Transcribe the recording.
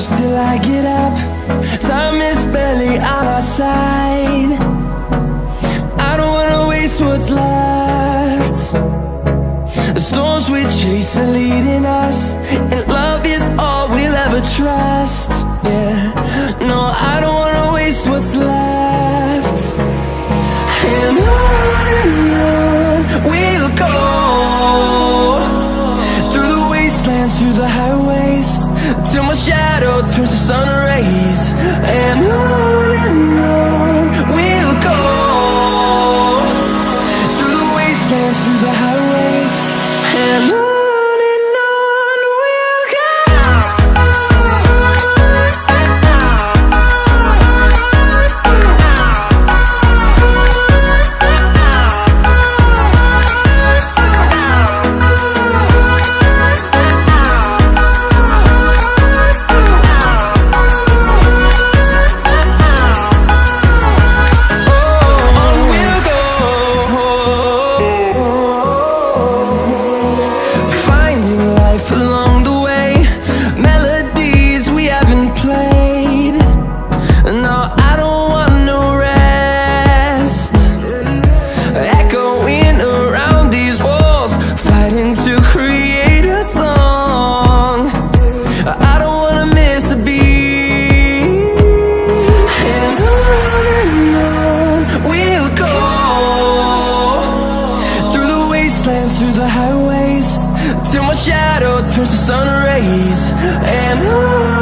close till I get up. Time is barely on our side. I don't wanna waste what's left. The storms we chase are leading us, and love is all we'll ever trust. Yeah, no, I don't wanna waste what's left. And on we'll go, through the wastelands, through the highways, till my shadow turns to sun rays. And on we'll go, through the wastelands, through the highways, and on we'll go. Through the highways, till my shadow turns to sun rays. And on